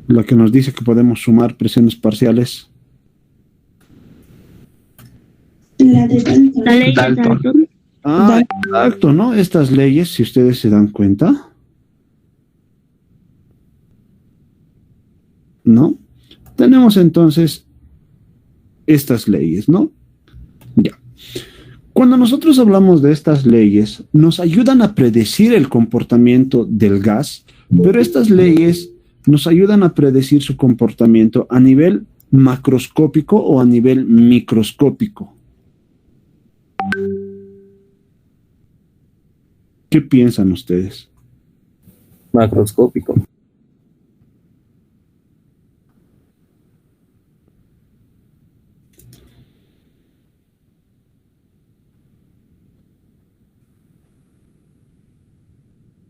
La que nos dice que podemos sumar presiones parciales. La de Dalton. La ley de Dalton. Ah, exacto, ¿no? Estas leyes, si ustedes se dan cuenta, ¿no? Tenemos entonces estas leyes, ¿no? Ya. Cuando nosotros hablamos de estas leyes, nos ayudan a predecir el comportamiento del gas, pero estas leyes nos ayudan a predecir su comportamiento a nivel macroscópico o a nivel microscópico. ¿Qué piensan ustedes? Macroscópico.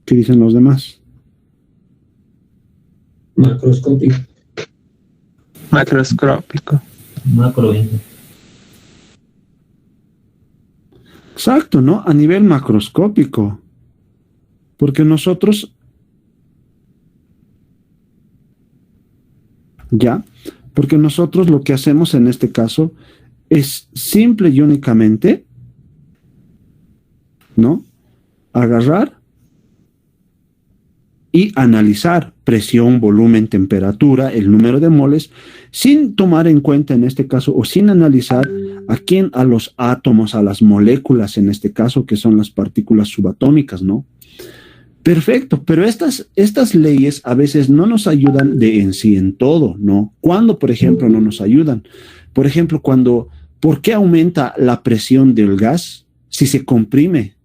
¿Qué dicen los demás? Macroscópico. Macroscópico. Macro. Exacto, ¿no? A nivel macroscópico. Porque nosotros, ya, porque nosotros lo que hacemos en este caso es simple y únicamente, ¿no? Agarrar y analizar presión, volumen, temperatura, el número de moles, sin tomar en cuenta en este caso, o sin analizar a los átomos, a las moléculas en este caso, que son las partículas subatómicas, ¿no? Perfecto, pero estas leyes a veces no nos ayudan de en sí en todo, ¿no? ¿Cuándo, por ejemplo, no nos ayudan? Por ejemplo, ¿por qué aumenta la presión del gas si se comprime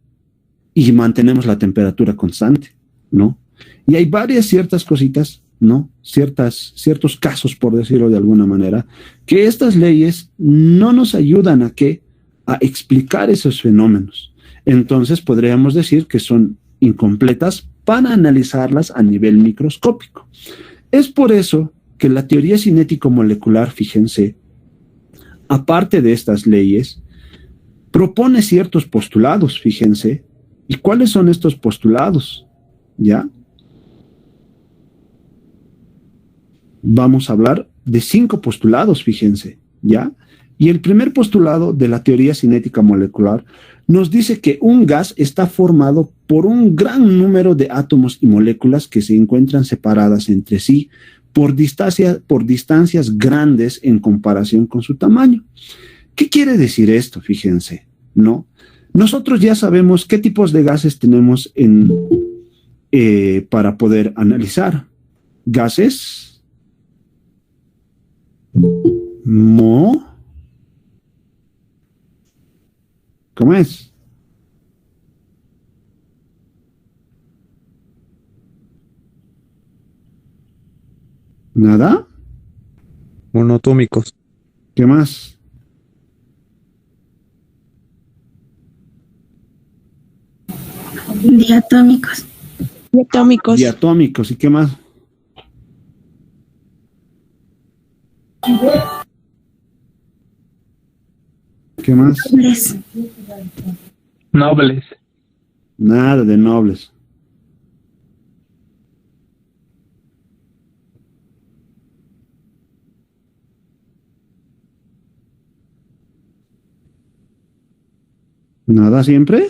y mantenemos la temperatura constante, ¿no? Y hay ciertas cositas, ¿no? Ciertos casos, por decirlo de alguna manera, que estas leyes no nos ayudan a explicar esos fenómenos. Entonces podríamos decir que son incompletas para analizarlas a nivel microscópico. Es por eso que la teoría cinético-molecular, fíjense, aparte de estas leyes, propone ciertos postulados, fíjense. ¿Y cuáles son estos postulados? ¿Ya? Vamos a hablar de 5 postulados, fíjense, ¿ya? Y el primer postulado de la teoría cinética molecular nos dice que un gas está formado por un gran número de átomos y moléculas que se encuentran separadas entre sí por distancias grandes en comparación con su tamaño. ¿Qué quiere decir esto? Fíjense, ¿no? Nosotros ya sabemos qué tipos de gases tenemos para poder analizar. Gases ¿cómo es? ¿Nada? Monotómicos. ¿Qué más? Diatómicos. Diatómicos. Diatómicos. ¿Y qué más? ¿Qué más? Nobles. Nobles. Nada de nobles. ¿Nada siempre?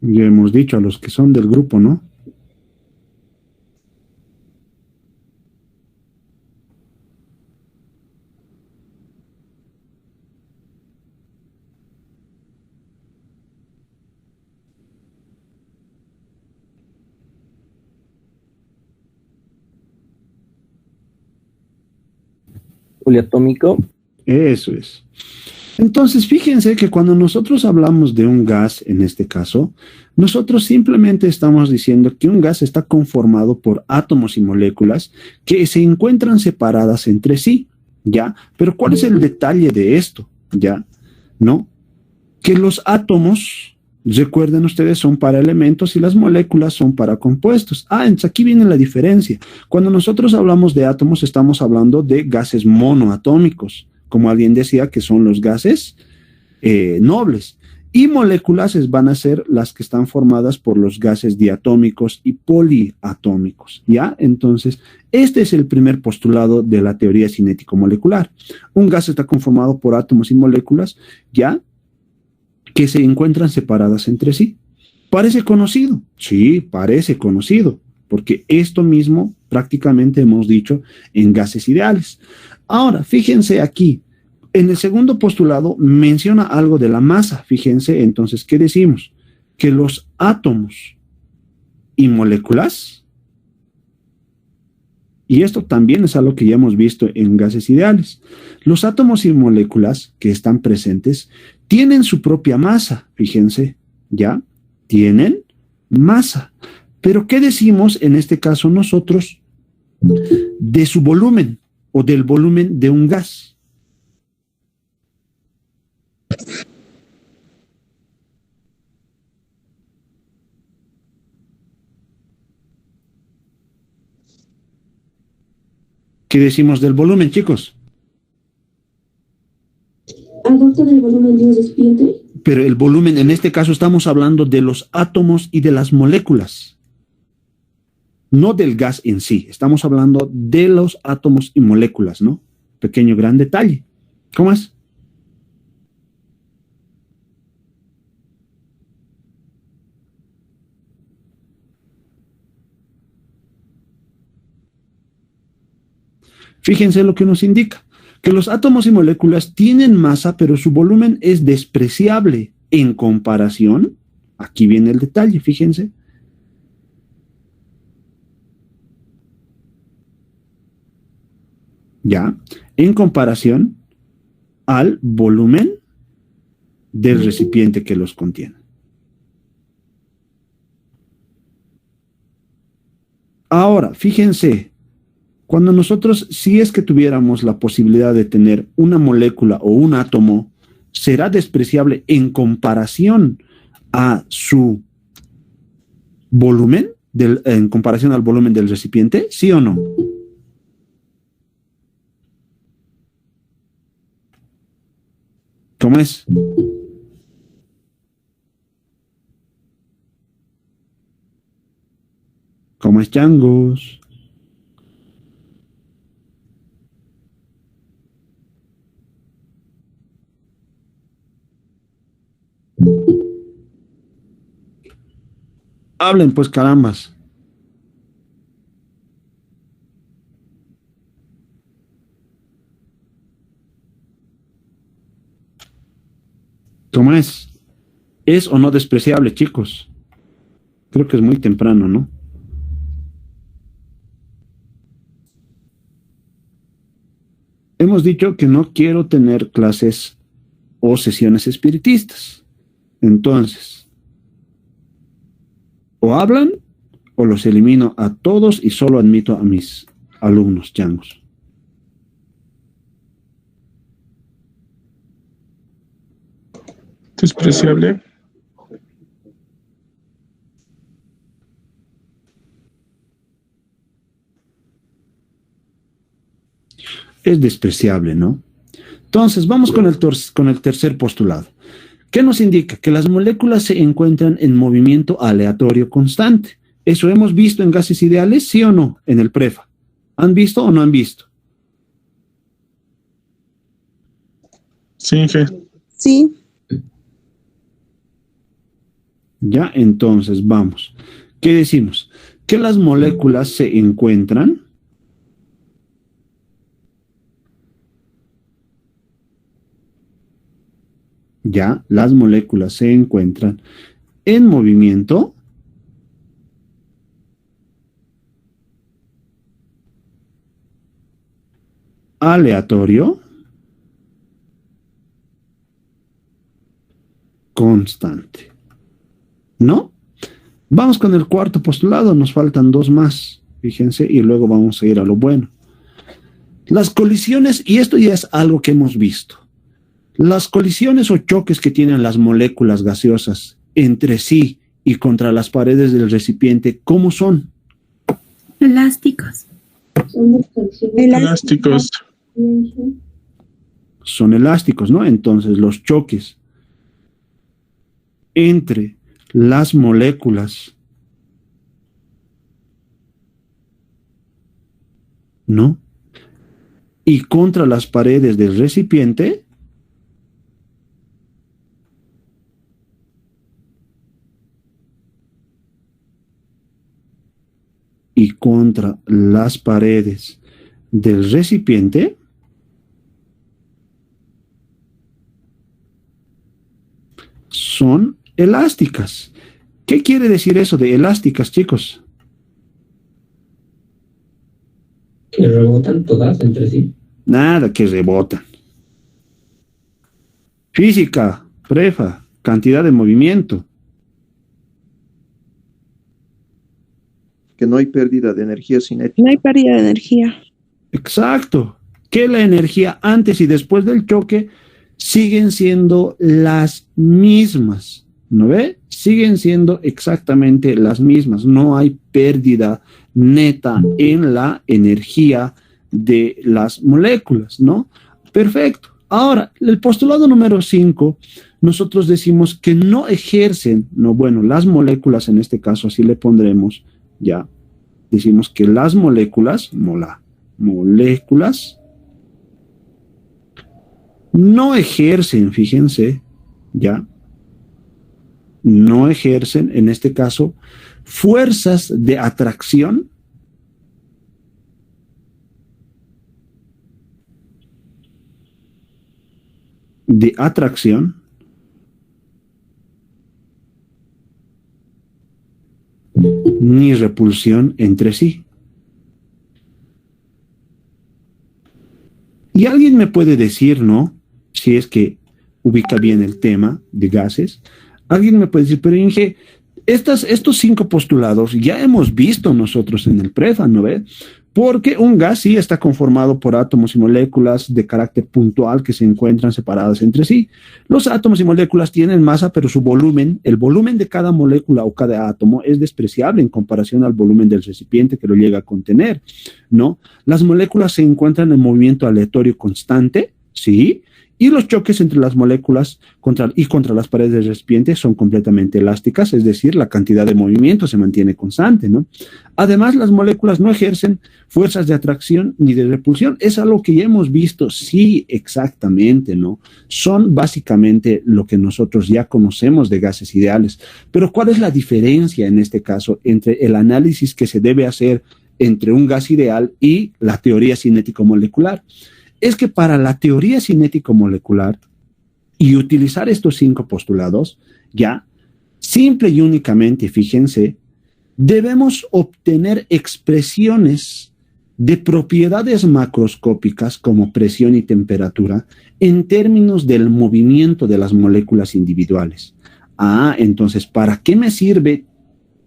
Ya hemos dicho a los que son del grupo, ¿no? Poliatómico. Eso es. Entonces, fíjense que cuando nosotros hablamos de un gas, en este caso, nosotros simplemente estamos diciendo que un gas está conformado por átomos y moléculas que se encuentran separadas entre sí, ¿ya? Pero ¿cuál es el detalle de esto? ¿Ya? ¿No? Que los átomos, recuerden ustedes, son para elementos y las moléculas son para compuestos. Entonces aquí viene la diferencia. Cuando nosotros hablamos de átomos, estamos hablando de gases monoatómicos, como alguien decía, que son los gases nobles. Y moléculas van a ser las que están formadas por los gases diatómicos y poliatómicos, ¿ya? Entonces, este es el primer postulado de la teoría cinético-molecular. Un gas está conformado por átomos y moléculas, ¿ya? Que se encuentran separadas entre sí. ¿Parece conocido? Sí, parece conocido, porque esto mismo prácticamente hemos dicho en gases ideales. Ahora, fíjense aquí, en el segundo postulado menciona algo de la masa. Fíjense, entonces, ¿qué decimos? Que los átomos y moléculas, y esto también es algo que ya hemos visto en gases ideales, los átomos y moléculas que están presentes tienen su propia masa. Fíjense, ¿ya? Tienen masa. Pero ¿qué decimos en este caso nosotros de su volumen o del volumen de un gas? ¿Qué decimos del volumen, chicos? Adopta del volumen de un recipiente. Pero el volumen, en este caso estamos hablando de los átomos y de las moléculas, no del gas en sí. Estamos hablando de los átomos y moléculas, ¿no? Pequeño, gran detalle. ¿Cómo es? Fíjense lo que nos indica, que los átomos y moléculas tienen masa, pero su volumen es despreciable en comparación. Aquí viene el detalle, fíjense. Ya, en comparación al volumen del recipiente que los contiene. Ahora, fíjense, cuando nosotros, si es que tuviéramos la posibilidad de tener una molécula o un átomo, será despreciable en comparación a su volumen, en comparación al volumen del recipiente, ¿sí o no? ¿Cómo es? ¿Cómo es, changos? Hablen, pues, carambas. ¿Cómo es? ¿Es o no despreciable, chicos? Creo que es muy temprano, ¿no? Hemos dicho que no quiero tener clases o sesiones espiritistas. Entonces, o hablan o los elimino a todos y solo admito a mis alumnos changos. Despreciable. Es despreciable, ¿no? Entonces, vamos con el tercer postulado. ¿Qué nos indica? Que las moléculas se encuentran en movimiento aleatorio constante. ¿Eso hemos visto en gases ideales, sí o no, en el PREFA? ¿Han visto o no han visto? Sí, Inge. Sí. Ya, entonces, vamos. ¿Qué decimos? Que las moléculas se encuentran ya, las moléculas se encuentran en movimiento aleatorio constante. ¿No? Vamos con el cuarto postulado, nos faltan dos más, fíjense, y luego vamos a ir a lo bueno. Las colisiones, y esto ya es algo que hemos visto, las colisiones o choques que tienen las moléculas gaseosas entre sí y contra las paredes del recipiente, ¿cómo son? Elásticos. Elásticos. Son elásticos, ¿no? Entonces, los choques entre las moléculas, ¿no? Y contra las paredes del recipiente, y contra las paredes del recipiente, son elásticas. ¿Qué quiere decir eso de elásticas, chicos? Que rebotan todas entre sí. Nada que rebotan. Física, prefa, cantidad de movimiento. Que no hay pérdida de energía cinética. No hay pérdida de energía. Exacto. Que la energía antes y después del choque siguen siendo las mismas. ¿No ve? Siguen siendo exactamente las mismas. No hay pérdida neta en la energía de las moléculas, ¿no? Perfecto. Ahora, el postulado número 5, nosotros decimos que no ejercen, no, bueno, las moléculas en este caso, así le pondremos, ya, decimos que las moléculas, moléculas, no ejercen, fíjense, ya, no ejercen, en este caso, fuerzas de atracción ni repulsión entre sí. Y alguien me puede decir, ¿no? Si es que ubica bien el tema de gases, alguien me puede decir, pero Inge, estos 5 postulados ya hemos visto nosotros en el PREFA, ¿no ve? Porque un gas sí está conformado por átomos y moléculas de carácter puntual que se encuentran separadas entre sí. Los átomos y moléculas tienen masa, pero su volumen, el volumen de cada molécula o cada átomo es despreciable en comparación al volumen del recipiente que lo llega a contener, ¿no? Las moléculas se encuentran en movimiento aleatorio constante, ¿sí? Y los choques entre las moléculas contra las paredes del recipiente son completamente elásticas, es decir, la cantidad de movimiento se mantiene constante, ¿no? Además, las moléculas no ejercen fuerzas de atracción ni de repulsión. Es algo que ya hemos visto, sí, exactamente, ¿no? Son básicamente lo que nosotros ya conocemos de gases ideales. Pero ¿cuál es la diferencia en este caso entre el análisis que se debe hacer entre un gas ideal y la teoría cinético-molecular? Es que para la teoría cinético-molecular y utilizar estos 5 postulados, ya, simple y únicamente, fíjense, debemos obtener expresiones de propiedades macroscópicas como presión y temperatura en términos del movimiento de las moléculas individuales. Entonces, ¿para qué me sirve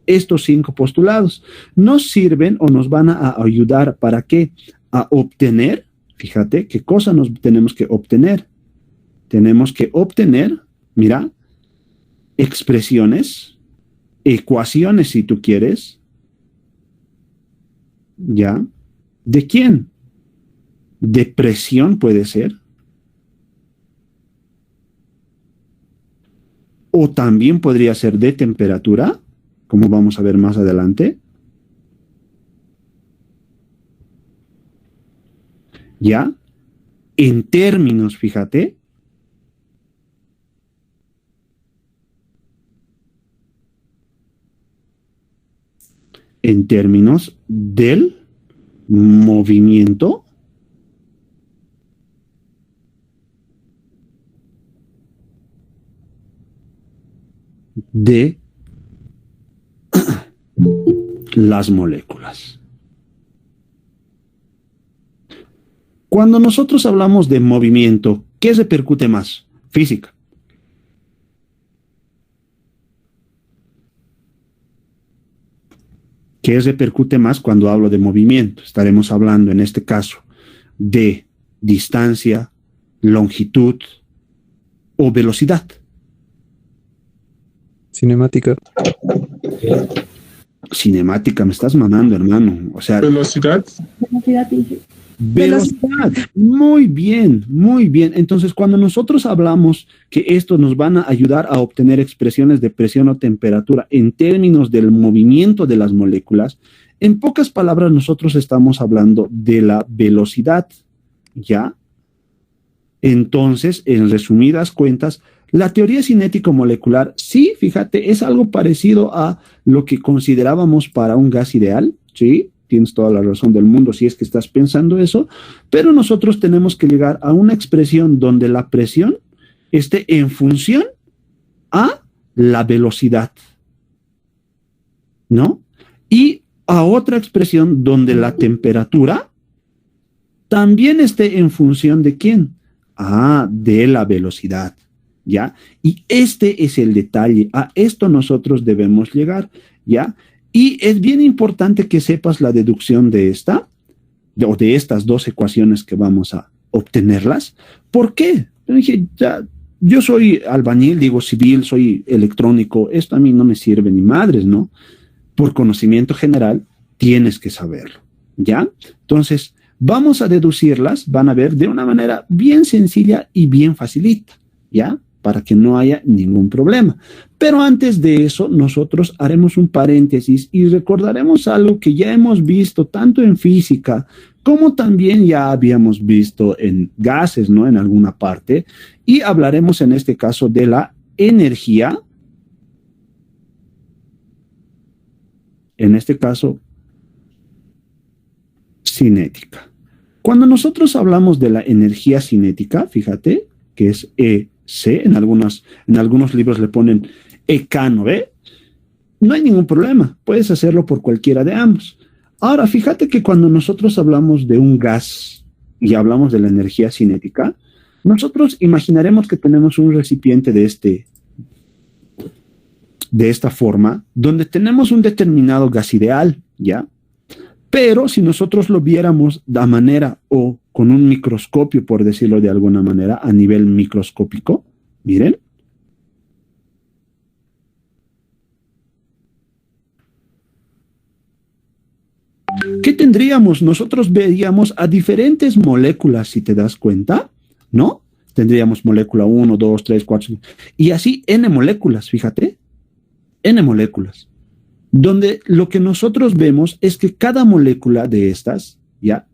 estos 5 postulados? Nos sirven o nos van a ayudar ¿para qué? A obtener. Fíjate qué cosa nos tenemos que obtener. Tenemos que obtener, mira, expresiones, ecuaciones si tú quieres, ¿ya? ¿De quién? De presión puede ser. O también podría ser de temperatura, como vamos a ver más adelante. ¿Ya? En términos, fíjate, en términos del movimiento de las moléculas. Cuando nosotros hablamos de movimiento, ¿qué repercute más? Física. ¿Qué repercute más cuando hablo de movimiento? Estaremos hablando en este caso de distancia, longitud o velocidad. Cinemática. Cinemática, me estás mamando, hermano. O sea, Velocidad. velocidad. Muy bien, muy bien. Entonces, cuando nosotros hablamos que esto nos van a ayudar a obtener expresiones de presión o temperatura en términos del movimiento de las moléculas, en pocas palabras nosotros estamos hablando de la velocidad, ¿ya? Entonces, en resumidas cuentas, la teoría cinético-molecular, sí, fíjate, es algo parecido a lo que considerábamos para un gas ideal, ¿sí? Tienes toda la razón del mundo si es que estás pensando eso, pero nosotros tenemos que llegar a una expresión donde la presión esté en función a la velocidad, ¿no? Y a otra expresión donde la temperatura también esté en función ¿de quién? De la velocidad, ¿ya? Y este es el detalle, a esto nosotros debemos llegar, ¿ya? Y es bien importante que sepas la deducción de esta, o de estas dos ecuaciones que vamos a obtenerlas. ¿Por qué? Yo dije, ya, yo soy albañil, digo civil, soy electrónico, esto a mí no me sirve ni madres, ¿no? Por conocimiento general, tienes que saberlo, ¿ya? Entonces, vamos a deducirlas, van a ver, de una manera bien sencilla y bien facilita, ¿ya? Para que no haya ningún problema. Pero antes de eso, nosotros haremos un paréntesis y recordaremos algo que ya hemos visto tanto en física como también ya habíamos visto en gases, ¿no? En alguna parte. Y hablaremos en este caso de la energía. En este caso, cinética. Cuando nosotros hablamos de la energía cinética, fíjate que es EC, en algunos libros le ponen EK, ¿no ve? No hay ningún problema, puedes hacerlo por cualquiera de ambos. Ahora, fíjate que cuando nosotros hablamos de un gas y hablamos de la energía cinética, nosotros imaginaremos que tenemos un recipiente de esta forma, donde tenemos un determinado gas ideal, ¿ya? Pero si nosotros lo viéramos de manera o con un microscopio, por decirlo de alguna manera, a nivel microscópico, miren. ¿Qué tendríamos? Nosotros veríamos a diferentes moléculas, si te das cuenta, ¿no? Tendríamos molécula 1, 2, 3, 4, y así N moléculas, fíjate, N moléculas. Donde lo que nosotros vemos es que cada molécula de estas, ¿ya?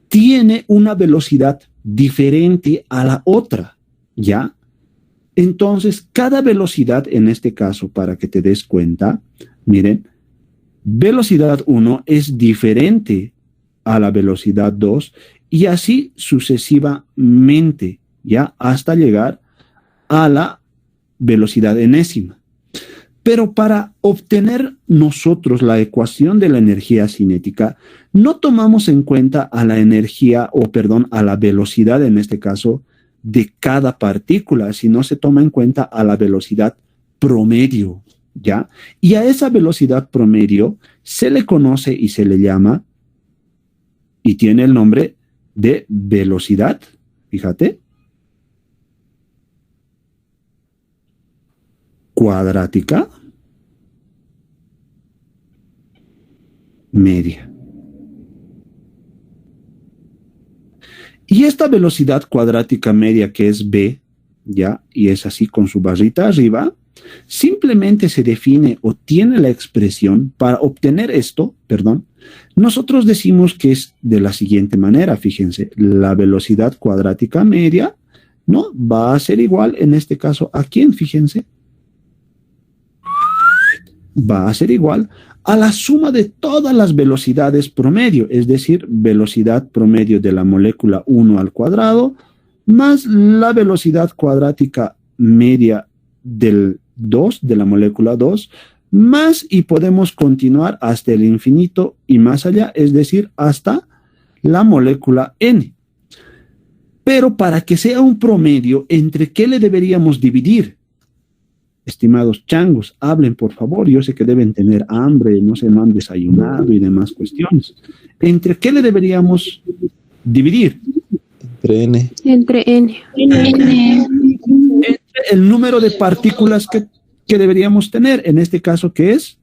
Tiene una velocidad diferente a la otra, ¿ya? Entonces, cada velocidad, en este caso, para que te des cuenta, miren, velocidad 1 es diferente a la velocidad 2 y así sucesivamente, ¿ya? Hasta llegar a la velocidad enésima. Pero para obtener nosotros la ecuación de la energía cinética, no tomamos en cuenta a la energía, a la velocidad en este caso, de cada partícula, sino se toma en cuenta a la velocidad promedio, ¿ya? Y a esa velocidad promedio se le conoce y se le llama, y tiene el nombre de velocidad, fíjate, cuadrática media. Y esta velocidad cuadrática media, que es B, ¿ya? Y es así con su barrita arriba, simplemente se define o tiene la expresión para obtener esto, nosotros decimos que es de la siguiente manera, fíjense, la velocidad cuadrática media, ¿no? Va a ser igual, en este caso, ¿a quién? Fíjense. Va a ser igual a la suma de todas las velocidades promedio, es decir, velocidad promedio de la molécula 1 al cuadrado, más la velocidad cuadrática media del 2, de la molécula 2, más, y podemos continuar hasta el infinito y más allá, es decir, hasta la molécula N. Pero para que sea un promedio, ¿entre qué le deberíamos dividir? Estimados changos, hablen por favor, yo sé que deben tener hambre, no han desayunado y demás cuestiones. ¿Entre qué le deberíamos dividir? Entre N. Entre N. Entre el número de partículas que deberíamos tener, en este caso que es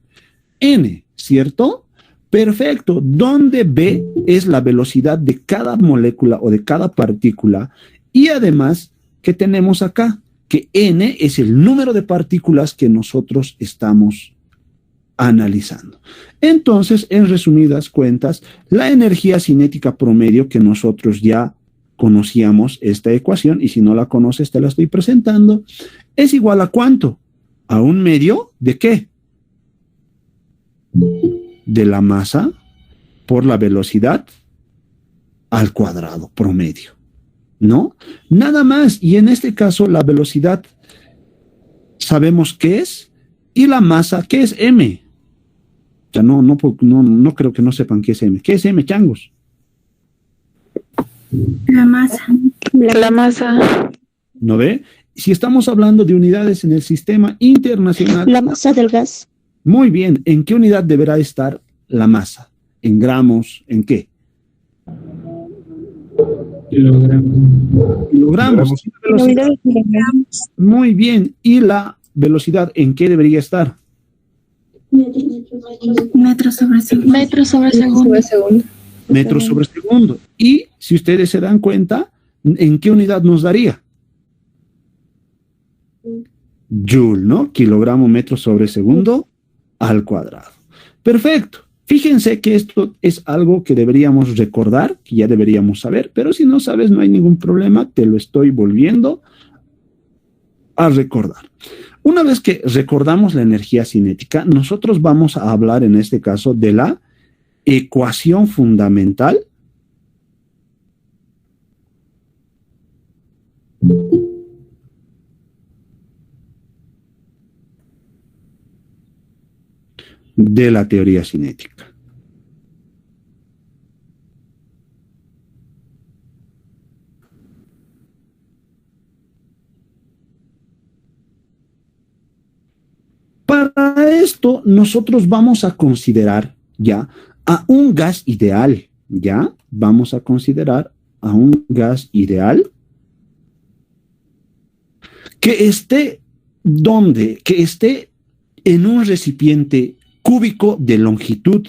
N, ¿cierto? Perfecto. Donde B es la velocidad de cada molécula o de cada partícula. Y además, ¿qué tenemos acá? Que N es el número de partículas que nosotros estamos analizando. Entonces, en resumidas cuentas, la energía cinética promedio que nosotros ya conocíamos esta ecuación, y si no la conoces te la estoy presentando, es igual a ¿cuánto? A 1/2 ¿de qué? De la masa por la velocidad al cuadrado promedio, ¿no? Nada más, y en este caso la velocidad sabemos qué es, y la masa, ¿qué es M? O sea, no creo que no sepan qué es M. ¿Qué es M, changos? La masa. La masa. ¿No ve? Si estamos hablando de unidades en el sistema internacional. La masa del gas. Muy bien, ¿en qué unidad deberá estar la masa? ¿En gramos? ¿En qué? Kilogramos. La unidad de kilogramos. Muy bien, ¿y la velocidad en qué debería estar? Metros sobre segundo. Metros sobre segundo. Metros sobre segundo. Y si ustedes se dan cuenta, ¿en qué unidad nos daría? Joule, ¿no? Kilogramo metro sobre segundo al cuadrado. Perfecto. Fíjense que esto es algo que deberíamos recordar, que ya deberíamos saber, pero si no sabes no hay ningún problema, te lo estoy volviendo a recordar. Una vez que recordamos la energía cinética, nosotros vamos a hablar en este caso de la ecuación fundamental de la teoría cinética. Para esto, nosotros vamos a considerar ya a un gas ideal, ¿ya? Vamos a considerar a un gas ideal que esté, ¿dónde? Que esté en un recipiente cúbico de longitud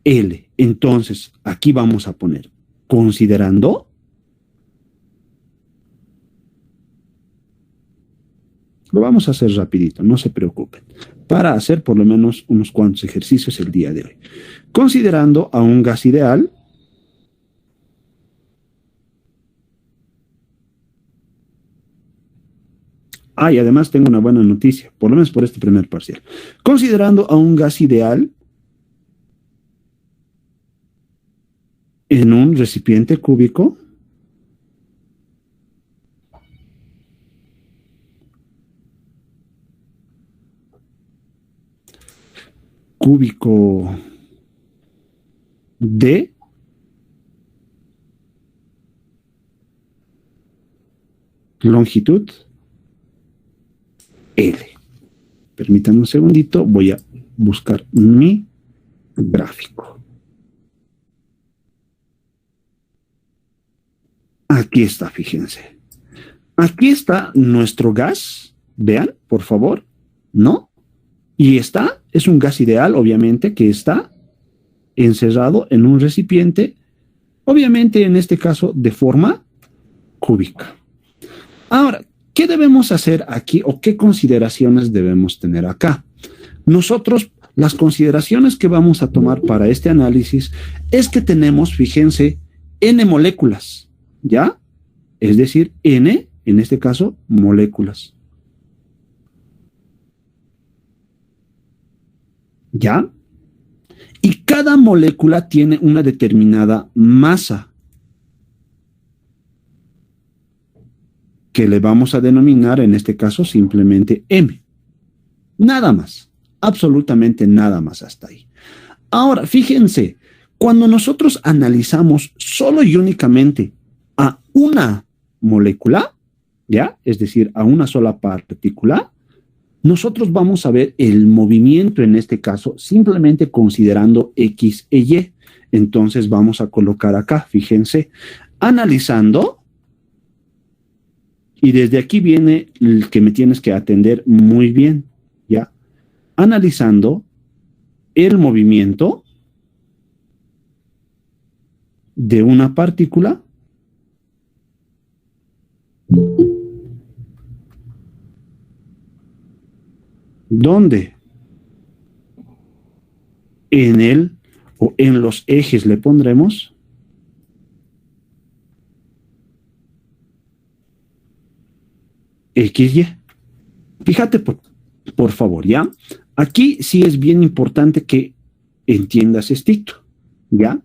L. Entonces, aquí vamos a poner, considerando lo vamos a hacer rapidito, no se preocupen, para hacer por lo menos unos cuantos ejercicios el día de hoy. Considerando a un gas ideal, y además tengo una buena noticia, por lo menos por este primer parcial. Considerando a un gas ideal en un recipiente cúbico, de longitud L. Permítanme un segundito, voy a buscar mi gráfico. Aquí está, fíjense. Aquí está nuestro gas, vean, por favor, ¿no? Y es un gas ideal, obviamente, que está encerrado en un recipiente, obviamente en este caso de forma cúbica. Ahora, ¿qué debemos hacer aquí o qué consideraciones debemos tener acá? Nosotros, las consideraciones que vamos a tomar para este análisis es que tenemos, fíjense, N moléculas, ¿ya? Es decir, N, en este caso, moléculas. ¿Ya? Y cada molécula tiene una determinada masa que le vamos a denominar en este caso simplemente M. Nada más, absolutamente nada más hasta ahí. Ahora, fíjense, cuando nosotros analizamos solo y únicamente a una molécula, ¿ya? Es decir, a una sola partícula, nosotros vamos a ver el movimiento en este caso simplemente considerando X e Y. Entonces vamos a colocar acá, fíjense, analizando, y desde aquí viene el que me tienes que atender muy bien, ¿ya? Analizando el movimiento de una partícula donde en él o en los ejes le pondremos XY. Fíjate, por favor, ¿ya? Aquí sí es bien importante que entiendas esto, ¿ya?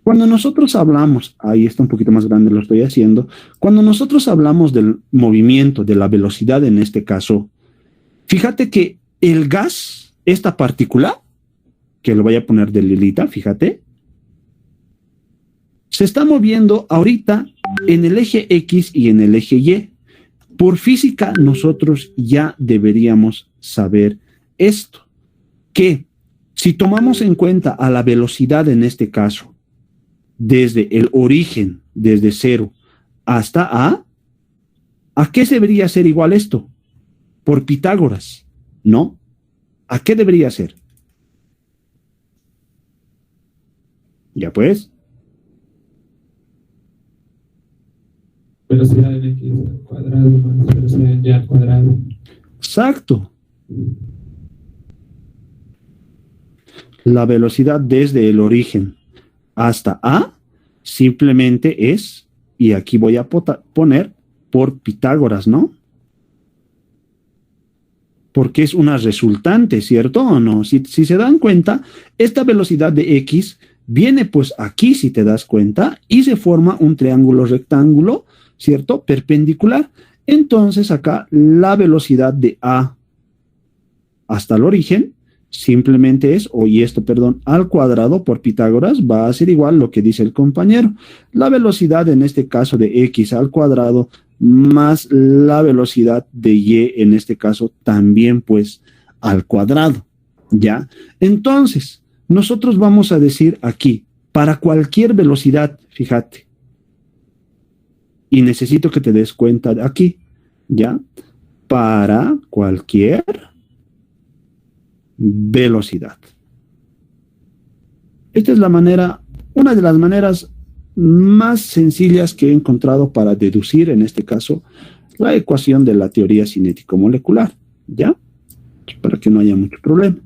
Cuando nosotros hablamos, ahí está un poquito más grande, lo estoy haciendo, cuando nosotros hablamos del movimiento, de la velocidad en este caso, fíjate que el gas, esta partícula, que lo voy a poner de lilita, fíjate, se está moviendo ahorita en el eje X y en el eje Y. Por física, nosotros ya deberíamos saber esto, que si tomamos en cuenta a la velocidad en este caso, desde el origen, desde 0 hasta ¿a qué debería ser igual esto? Por Pitágoras, ¿no? ¿A qué debería ser? Ya pues. Velocidad en X al cuadrado más velocidad en Y al cuadrado. Exacto. La velocidad desde el origen hasta A simplemente es, y aquí voy a poner por Pitágoras, ¿no? Porque es una resultante, ¿cierto o no? Si se dan cuenta, esta velocidad de X viene pues aquí, si te das cuenta, y se forma un triángulo rectángulo, ¿cierto? Perpendicular. Entonces acá la velocidad de A hasta el origen simplemente es, al cuadrado por Pitágoras va a ser igual lo que dice el compañero. La velocidad en este caso de X al cuadrado más la velocidad de Y en este caso también pues al cuadrado, ¿ya? Entonces, nosotros vamos a decir aquí, para cualquier velocidad, fíjate, y necesito que te des cuenta de aquí, ¿ya? Para cualquier velocidad. Esta es la manera, una de las maneras más sencillas que he encontrado para deducir, en este caso, la ecuación de la teoría cinético-molecular, ¿ya? Para que no haya mucho problema.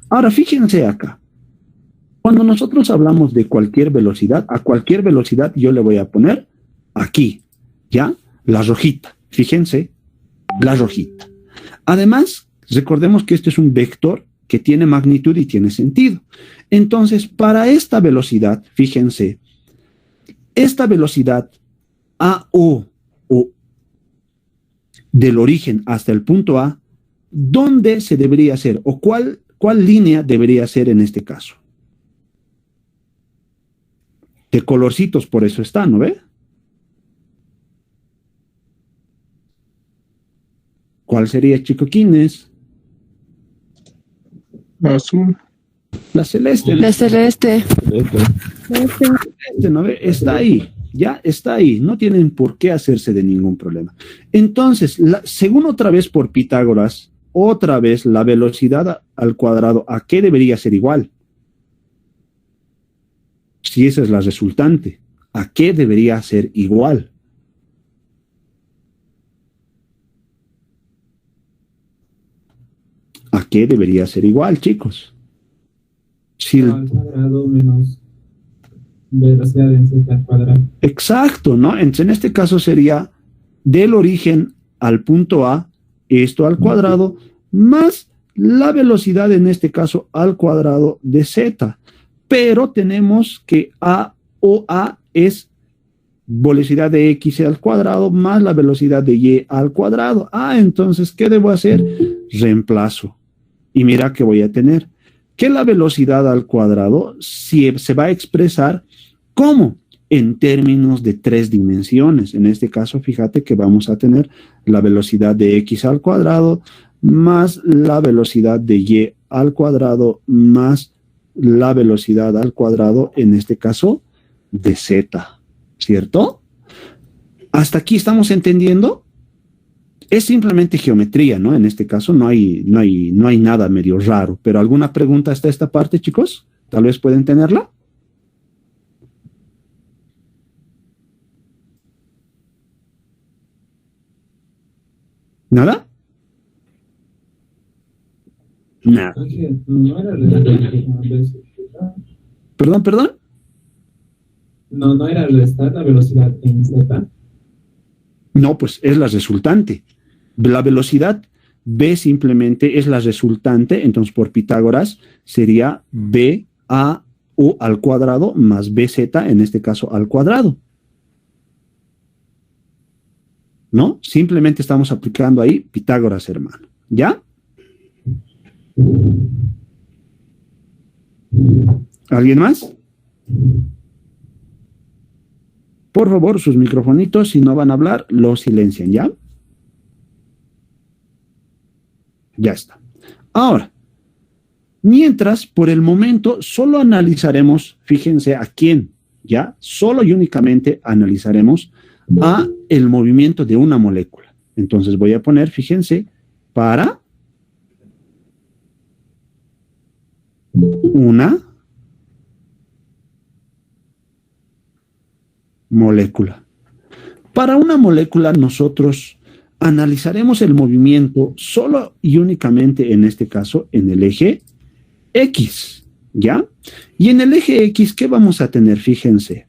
Ahora, fíjense acá. Cuando nosotros hablamos de cualquier velocidad, a cualquier velocidad yo le voy a poner aquí, ¿ya? La rojita. Fíjense, la rojita. Además, recordemos que este es un vector que tiene magnitud y tiene sentido. Entonces, para esta velocidad, fíjense, esta velocidad AO o del origen hasta el punto A, ¿dónde se debería hacer? ¿O cuál línea debería ser en este caso? De colorcitos, por eso está, ¿no ve? ¿Cuál sería, chicoquines? Azul. La celeste. La celeste. ¿No ve? Está ahí, ya está ahí. No tienen por qué hacerse de ningún problema. Entonces, según otra vez por Pitágoras, otra vez la velocidad al cuadrado, ¿a qué debería ser igual? Si esa es la resultante, ¿a qué debería ser igual? ¿A qué debería ser igual, chicos? Si Al cuadrado menos velocidad en Z al cuadrado. Exacto, ¿no? Entonces, en este caso sería del origen al punto A, esto al cuadrado, más la velocidad en este caso al cuadrado de Z. Pero tenemos que A es velocidad de X al cuadrado más la velocidad de Y al cuadrado. Entonces, ¿qué debo hacer? Reemplazo. Y mira que voy a tener que la velocidad al cuadrado se va a expresar ¿cómo? En términos de 3 dimensiones. En este caso, fíjate que vamos a tener la velocidad de X al cuadrado más la velocidad de Y al cuadrado más la velocidad al cuadrado, en este caso, de Z, ¿cierto? ¿Hasta aquí estamos entendiendo? Es simplemente geometría, ¿no? En este caso no hay nada medio raro. Pero ¿alguna pregunta hasta esta parte, chicos? Tal vez pueden tenerla. ¿Nada? Nada. Ángel, no era restar. Perdón. No era restar la velocidad en Z. No, pues es la resultante. La velocidad B simplemente es la resultante, entonces por Pitágoras sería BAU al cuadrado más BZ, en este caso al cuadrado. ¿No? Simplemente estamos aplicando ahí Pitágoras, hermano. ¿Ya? ¿Alguien más? Por favor, sus microfonitos, si no van a hablar, los silencian, ¿ya? Ya está. Ahora, mientras, por el momento, solo analizaremos, fíjense a quién, ¿ya? Solo y únicamente analizaremos a el movimiento de una molécula. Entonces voy a poner, fíjense, para una molécula. Para una molécula nosotros analizaremos el movimiento solo y únicamente en este caso en el eje X, ¿ya? Y en el eje X, ¿qué vamos a tener? Fíjense.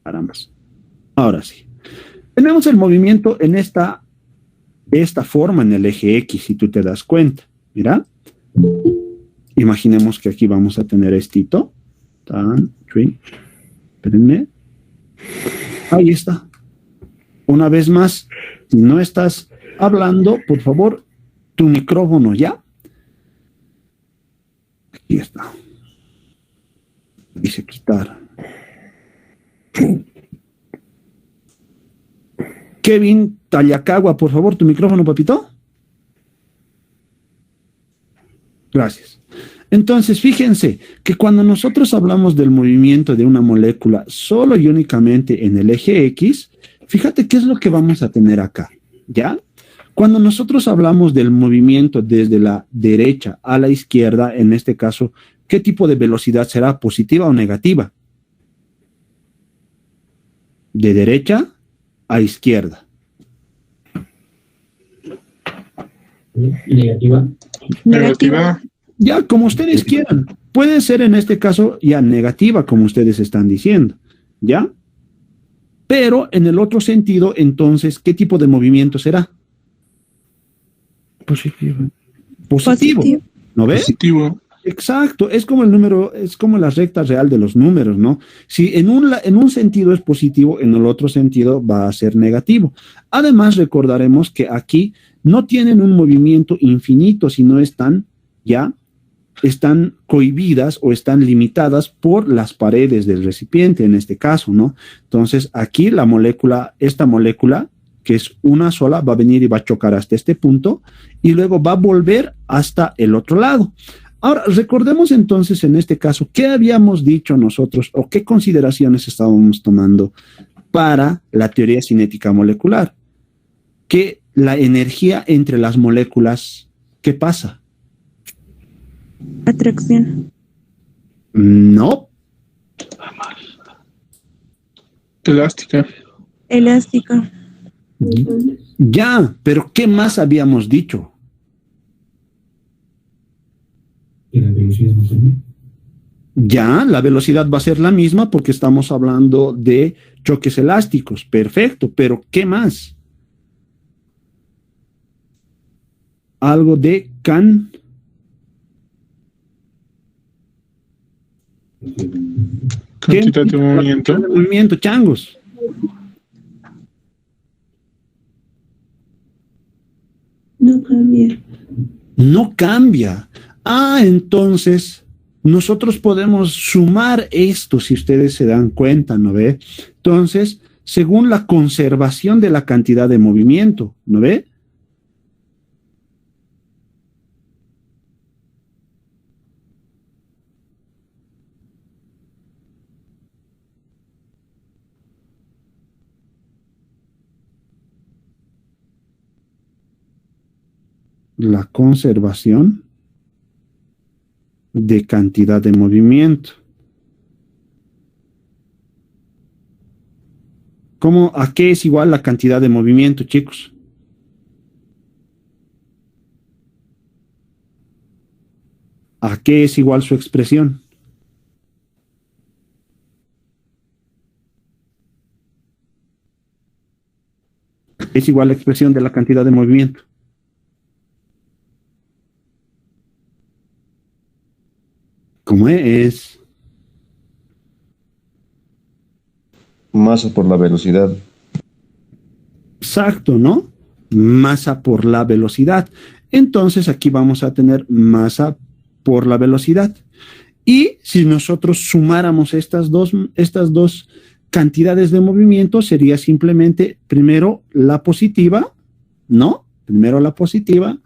Carambas. Ahora sí. Tenemos el movimiento de esta forma en el eje X, si tú te das cuenta. Mira. Imaginemos que aquí vamos a tener estito. Espérenme. Ahí está. Una vez más, si no estás hablando, por favor, tu micrófono, ¿ya? Aquí está. Dice quitar. Kevin Tallacagua, por favor, tu micrófono, papito. Gracias. Entonces, fíjense que cuando nosotros hablamos del movimiento de una molécula solo y únicamente en el eje X, fíjate qué es lo que vamos a tener acá, ¿ya? Cuando nosotros hablamos del movimiento desde la derecha a la izquierda, en este caso, ¿qué tipo de velocidad será? ¿Positiva o negativa? De derecha a izquierda. Negativa. Negativa. Ya, como ustedes quieran. Puede ser en este caso ya negativa, como ustedes están diciendo, ¿ya? Pero en el otro sentido, entonces, ¿qué tipo de movimiento será? Positivo. Positivo. ¿No ves? Positivo. Exacto, es como el número, es como la recta real de los números, ¿no? Si en un sentido es positivo, en el otro sentido va a ser negativo. Además, recordaremos que aquí no tienen un movimiento infinito, sino están cohibidas o están limitadas por las paredes del recipiente, en este caso, ¿no? Entonces, aquí esta molécula, que es una sola, va a venir y va a chocar hasta este punto y luego va a volver hasta el otro lado. Ahora, recordemos entonces en este caso, ¿qué habíamos dicho nosotros o qué consideraciones estábamos tomando para la teoría cinética molecular? Que la energía entre las moléculas, ¿qué pasa? Atracción. No. Elástica. Elástica. Ya, pero ¿qué más habíamos dicho? Y la velocidad no también. Ya, la velocidad va a ser la misma porque estamos hablando de choques elásticos. Perfecto, pero ¿qué más? Algo de Cantidad de movimiento. movimiento, changos. No cambia. No cambia. Ah, entonces nosotros podemos sumar esto si ustedes se dan cuenta, ¿no ve? Entonces, según la conservación de la cantidad de movimiento, ¿no ve? la conservación de cantidad de movimiento. ¿A qué es igual la cantidad de movimiento, chicos? ¿A qué es igual su expresión? Es igual la expresión de la cantidad de movimiento. ¿Cómo es? Masa por la velocidad. Exacto, ¿no? Masa por la velocidad. Entonces aquí vamos a tener masa por la velocidad. Y si nosotros sumáramos estas dos cantidades de movimiento, sería simplemente primero la positiva, ¿no? Primero la positiva,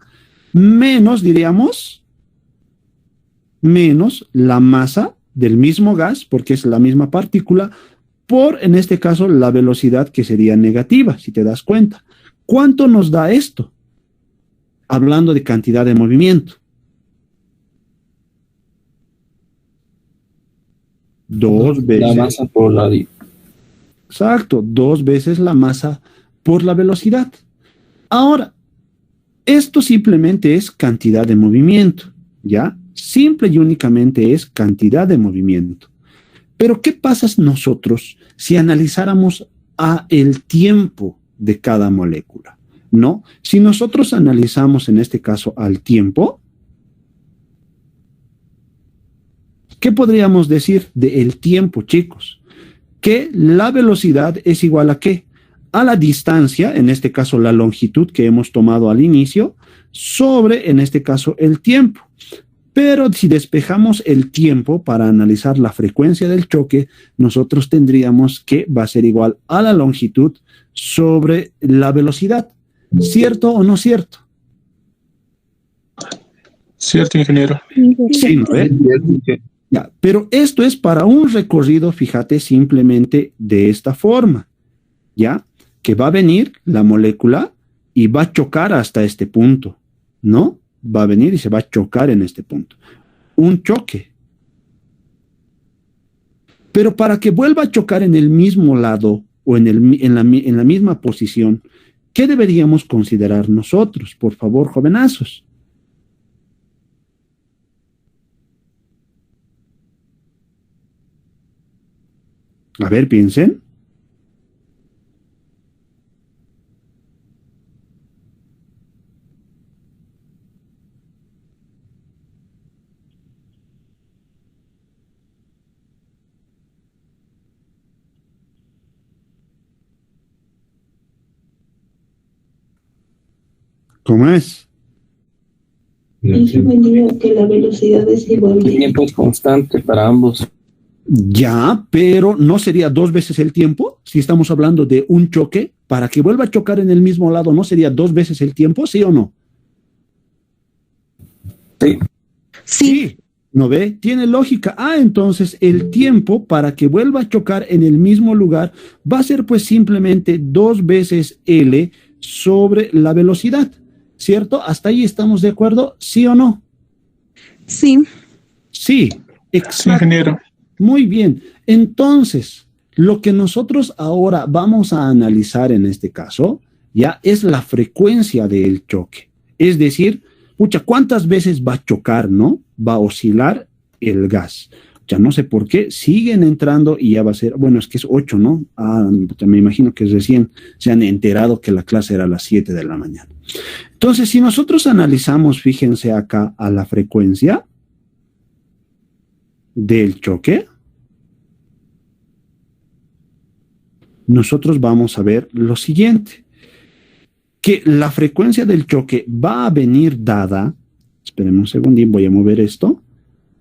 menos, diríamos, menos la masa del mismo gas, porque es la misma partícula, por, en este caso, la velocidad que sería negativa, si te das cuenta. ¿Cuánto nos da esto? Hablando de cantidad de movimiento. 2 veces. La masa por la... Exacto, 2 veces la masa por la velocidad. Ahora, esto simplemente es cantidad de movimiento, ¿ya? Simple y únicamente es cantidad de movimiento. Pero ¿qué pasa nosotros si analizáramos el tiempo de cada molécula? ¿No? Si nosotros analizamos en este caso al tiempo, ¿qué podríamos decir del tiempo, chicos? Que la velocidad es igual a ¿qué? A la distancia, en este caso la longitud que hemos tomado al inicio, sobre, en este caso, el tiempo. Pero si despejamos el tiempo para analizar la frecuencia del choque, nosotros tendríamos que va a ser igual a la longitud sobre la velocidad. ¿Cierto o no cierto? Cierto, ingeniero. Sí, ¿no? Ya, pero esto es para un recorrido, fíjate, simplemente de esta forma, ¿ya? Que va a venir la molécula y va a chocar hasta este punto, ¿no? Va a venir y se va a chocar en este punto. Un choque. Pero para que vuelva a chocar en el mismo lado o en la misma posición, ¿qué deberíamos considerar nosotros? Por favor, jovenazos. A ver, piensen. ¿Cómo es? Ingeniero, que la velocidad es igual. El tiempo es constante para ambos. Ya, pero ¿no sería 2 veces el tiempo? Si estamos hablando de un choque, para que vuelva a chocar en el mismo lado, ¿no sería 2 veces el tiempo? ¿Sí o no? Sí. Sí. ¿No ve? Tiene lógica. Entonces el tiempo para que vuelva a chocar en el mismo lugar va a ser pues simplemente 2 veces L sobre la velocidad, ¿cierto? ¿Hasta ahí estamos de acuerdo? ¿Sí o no? Sí. Sí, Sí, exacto. ingeniero. Muy bien. Entonces, lo que nosotros ahora vamos a analizar en este caso, ya es la frecuencia del choque. Es decir, pucha, ¿cuántas veces va a chocar, no? Va a oscilar el gas. Ya no sé por qué, siguen entrando y ya va a ser, bueno, es que es 8, ¿no? Me imagino que recién se han enterado que la clase era a las 7 de la mañana. Entonces, si nosotros analizamos, fíjense acá, a la frecuencia del choque, nosotros vamos a ver lo siguiente, que la frecuencia del choque va a venir dada, espérenme un segundín, voy a mover esto,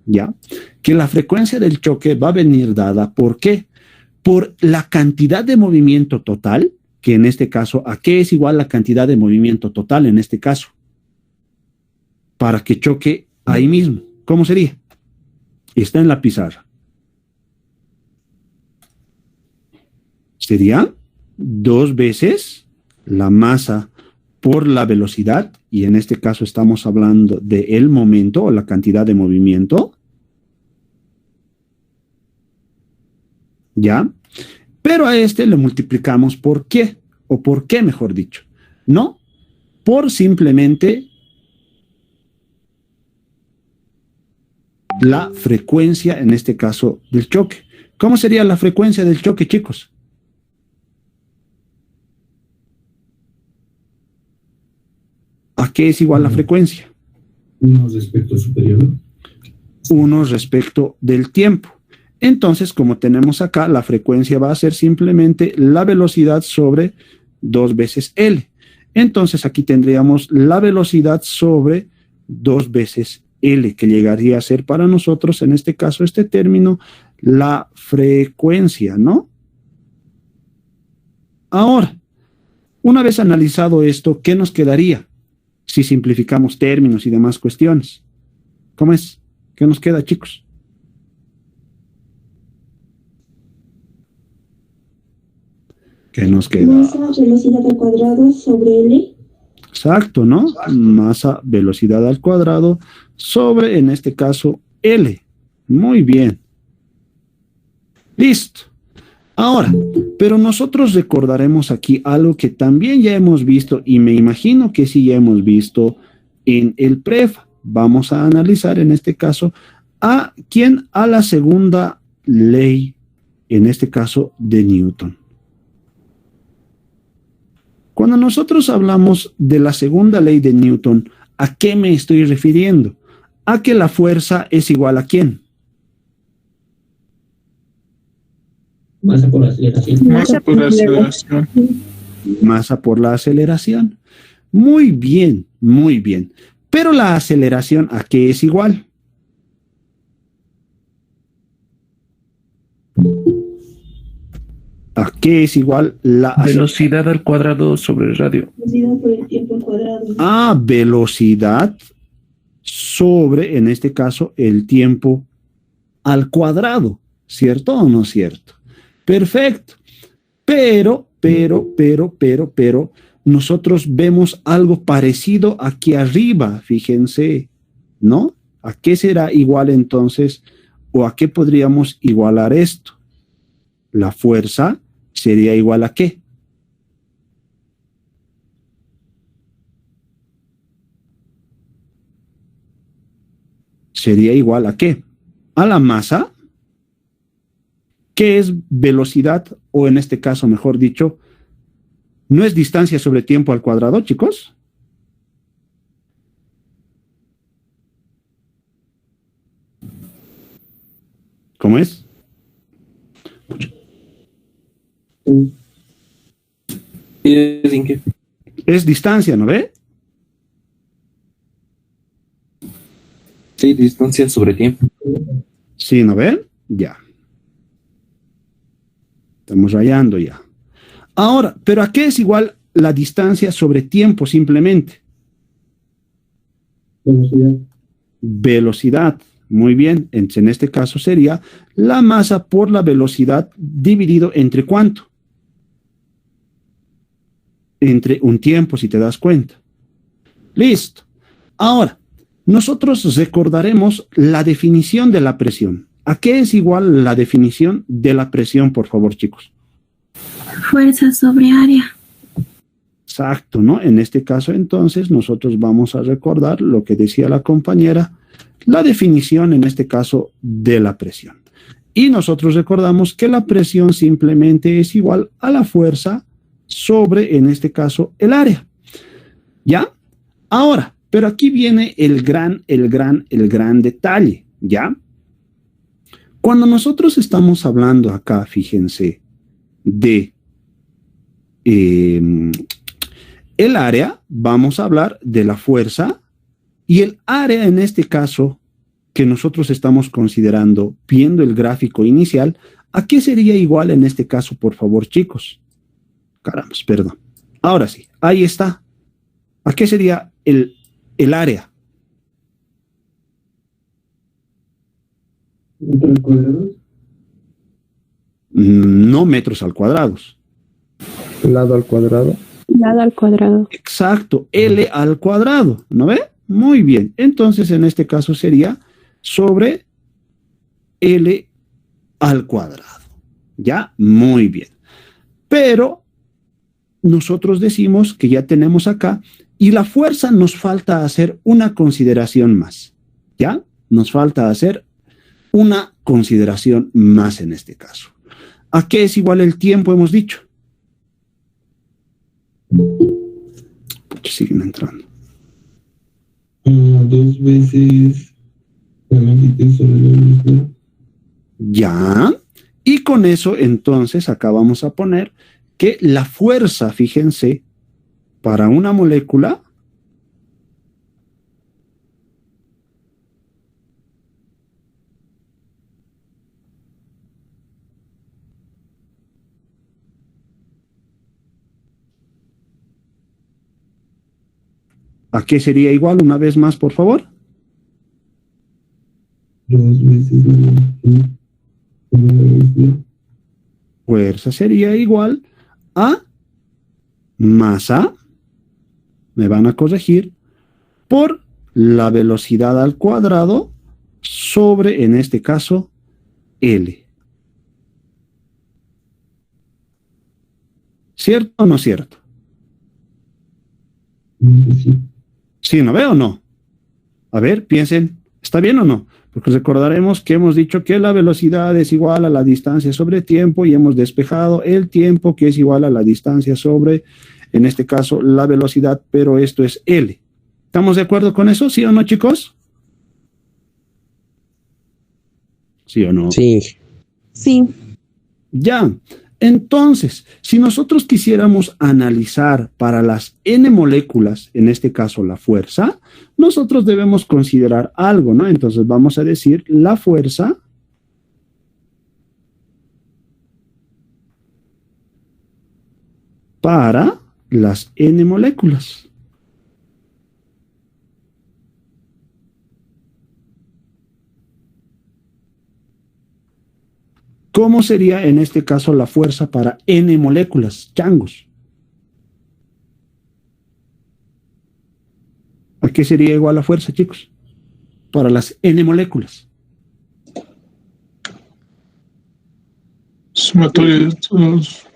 ya, que la frecuencia del choque va a venir dada, ¿por qué? Por la cantidad de movimiento total, que en este caso, ¿a qué es igual la cantidad de movimiento total en este caso? Para que choque ahí mismo, ¿cómo sería? Está en la pizarra. Sería 2 veces la masa por la velocidad y en este caso estamos hablando de el momento o la cantidad de movimiento. ¿Ya? Pero a este le multiplicamos por qué, o por qué mejor dicho, ¿no? Por simplemente la frecuencia, en este caso, del choque. ¿Cómo sería la frecuencia del choque, chicos? ¿A qué es igual la frecuencia? 1 respecto su periodo. 1 respecto del tiempo. Entonces, como tenemos acá, la frecuencia va a ser simplemente la velocidad sobre 2 veces L. Entonces, aquí tendríamos la velocidad sobre 2 veces L, que llegaría a ser para nosotros, en este caso, este término, la frecuencia, ¿no? Ahora, una vez analizado esto, ¿qué nos quedaría si simplificamos términos y demás cuestiones? ¿Cómo es? ¿Qué nos queda, chicos? ¿Qué nos queda? Masa, velocidad al cuadrado sobre L. Exacto, ¿no? Masa, velocidad al cuadrado sobre, en este caso, L. Muy bien. Listo. Ahora, pero nosotros recordaremos aquí algo que también ya hemos visto, y me imagino que sí ya hemos visto en el PREFA. Vamos a analizar en este caso a quién, a la segunda ley, en este caso de Newton. Cuando nosotros hablamos de la segunda ley de Newton, ¿a qué me estoy refiriendo? A que la fuerza es igual a ¿quién? Masa por aceleración. Masa por aceleración. Masa por la aceleración. Muy bien, muy bien. Pero la aceleración, ¿a qué es igual? ¿A qué es igual la velocidad al cuadrado sobre el radio? Velocidad por el tiempo al cuadrado. A velocidad sobre, en este caso, el tiempo al cuadrado. ¿Cierto o no cierto? Perfecto. Pero, nosotros vemos algo parecido aquí arriba, fíjense, ¿no? ¿A qué será igual entonces? ¿O a qué podríamos igualar esto? La fuerza sería igual a ¿qué? Sería igual a ¿qué? A la masa, que es velocidad, o en este caso, mejor dicho, ¿no es distancia sobre tiempo al cuadrado, chicos? ¿Cómo es? Es distancia, ¿no ve? Sí, distancia sobre tiempo. Sí, ¿no ven? Ya. Estamos rayando ya. Ahora, ¿pero a qué es igual la distancia sobre tiempo simplemente? Velocidad. Velocidad. Muy bien. En este caso sería la masa por la velocidad dividido entre ¿cuánto? Entre un tiempo, si te das cuenta. Listo. Ahora, nosotros recordaremos la definición de la presión. ¿A qué es igual la definición de la presión, por favor, chicos? Fuerza sobre área. Exacto, ¿no? En este caso, entonces, nosotros vamos a recordar lo que decía la compañera, la definición, en este caso, de la presión. Y nosotros recordamos que la presión simplemente es igual a la fuerza sobre, en este caso, el área. ¿Ya? Ahora, pero aquí viene el gran detalle, ¿ya? Cuando nosotros estamos hablando acá, fíjense, de el área, vamos a hablar de la fuerza, y el área en este caso que nosotros estamos considerando, viendo el gráfico inicial, ¿a qué sería igual en este caso, por favor, chicos? Caramba, perdón. Ahora sí, ahí está. ¿A qué sería el área? ¿Metros cuadrados? No metros al cuadrado. Lado al cuadrado. Dado al cuadrado. Exacto, L al cuadrado, ¿no ve? Muy bien, entonces en este caso sería sobre L al cuadrado. ¿Ya? Muy bien. Pero nosotros decimos que ya tenemos acá y la fuerza nos falta hacer una consideración más. ¿Ya? Nos falta hacer una consideración más en este caso. ¿A qué es igual el tiempo, hemos dicho? Siguen entrando. 2 veces la longitud sobre la velocidad. Ya. Y con eso, entonces, acá vamos a poner que la fuerza, fíjense, para una molécula ¿a qué sería igual? Una vez más, por favor. 2 veces la longitud sobre la velocidad. Fuerza sería igual a masa, me van a corregir, por la velocidad al cuadrado sobre, en este caso, L. ¿Cierto o no cierto? Sí. ¿Sí, no veo o no? A ver, piensen, ¿está bien o no? Porque recordaremos que hemos dicho que la velocidad es igual a la distancia sobre tiempo y hemos despejado el tiempo que es igual a la distancia sobre, en este caso, la velocidad, pero esto es L. ¿Estamos de acuerdo con eso? ¿Sí o no, chicos? ¿Sí o no? Sí. Sí. Ya. Entonces, si nosotros quisiéramos analizar para las n moléculas, en este caso la fuerza, nosotros debemos considerar algo, ¿no? Entonces vamos a decir la fuerza para las n moléculas. ¿Cómo sería en este caso la fuerza para n moléculas, changos? ¿A qué sería igual la fuerza, chicos? Para las n moléculas. Sumatoria de todas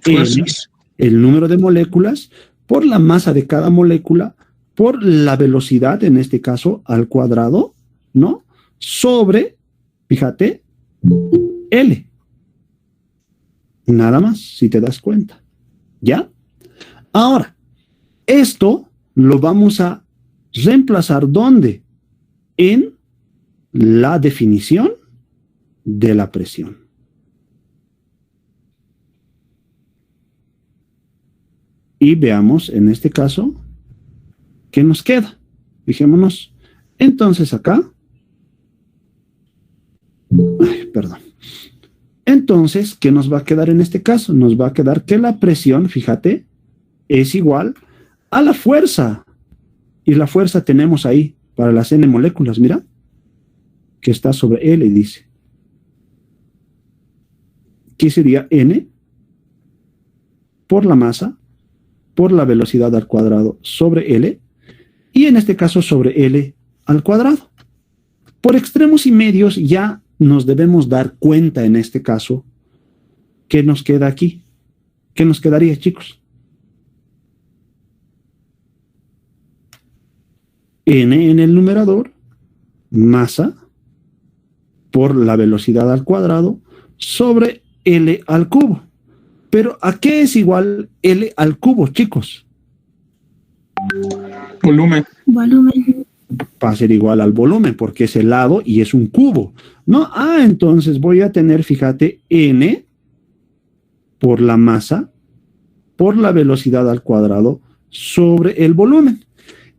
fuerzas. El número de moléculas por la masa de cada molécula, por la velocidad, en este caso, al cuadrado, ¿no? Sobre, fíjate, L. Nada más, si te das cuenta. ¿Ya? Ahora, esto lo vamos a reemplazar ¿dónde? En la definición de la presión. Y veamos en este caso qué nos queda. Fijémonos. Entonces acá. Perdón. Entonces, ¿qué nos va a quedar en este caso? Nos va a quedar que la presión, fíjate, es igual a la fuerza. Y la fuerza tenemos ahí para las n moléculas, mira, que está sobre L, dice. ¿Qué sería n? Por la masa, por la velocidad al cuadrado sobre L, y en este caso sobre L al cuadrado. Por extremos y medios ya nos debemos dar cuenta en este caso qué nos queda aquí. ¿Qué nos quedaría, chicos? N en el numerador, masa por la velocidad al cuadrado sobre L al cubo. Pero ¿a qué es igual L al cubo, chicos? Volumen. Volumen. Va a ser igual al volumen porque es el lado y es un cubo, ¿no? Entonces voy a tener, fíjate, N por la masa por la velocidad al cuadrado sobre el volumen.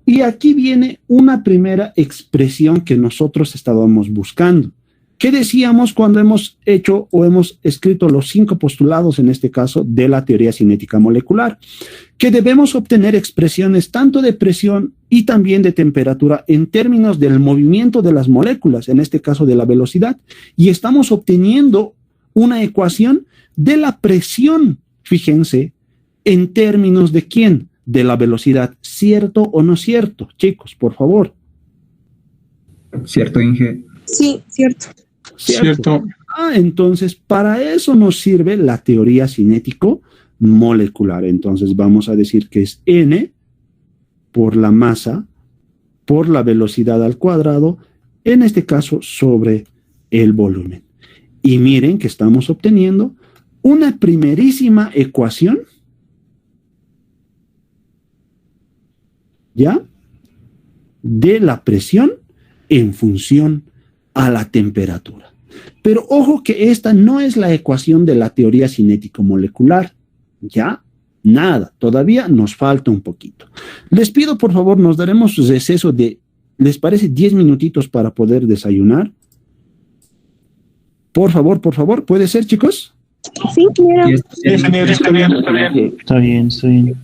Y aquí viene una primera expresión que nosotros estábamos buscando. ¿Qué decíamos cuando hemos hecho o hemos escrito los 5 postulados, en este caso, de la teoría cinética molecular? Que debemos obtener expresiones tanto de presión y también de temperatura en términos del movimiento de las moléculas, en este caso de la velocidad. Y estamos obteniendo una ecuación de la presión, fíjense, en términos de quién, de la velocidad, ¿cierto o no cierto? Chicos, por favor. Cierto, Inge. Sí, cierto. Cierto. Entonces, para eso nos sirve la teoría cinético-molecular. Entonces, vamos a decir que es n por la masa, por la velocidad al cuadrado, en este caso, sobre el volumen. Y miren que estamos obteniendo una primerísima ecuación, ¿ya? De la presión en función a la temperatura. Pero ojo que esta no es la ecuación de la teoría cinético-molecular, ¿ya? Nada, todavía nos falta un poquito. Les pido, por favor, nos daremos receso de, ¿les parece 10 minutitos para poder desayunar? Por favor, ¿puede ser, chicos? Sí, claro. Sí, ingeniero, está bien, está bien. Está bien, está bien.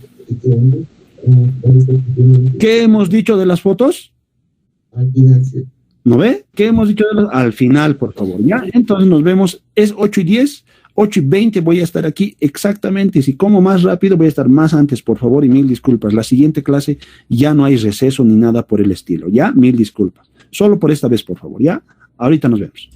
¿Qué hemos dicho de las fotos? ¿No ve? ¿Qué hemos dicho de las? Al final, por favor, ¿ya? Entonces nos vemos, es 8:10, 8:20 voy a estar aquí exactamente. Si como más rápido voy a estar más antes, por favor, y mil disculpas. La siguiente clase ya no hay receso ni nada por el estilo, ¿ya? Mil disculpas. Solo por esta vez, por favor, ¿ya? Ahorita nos vemos.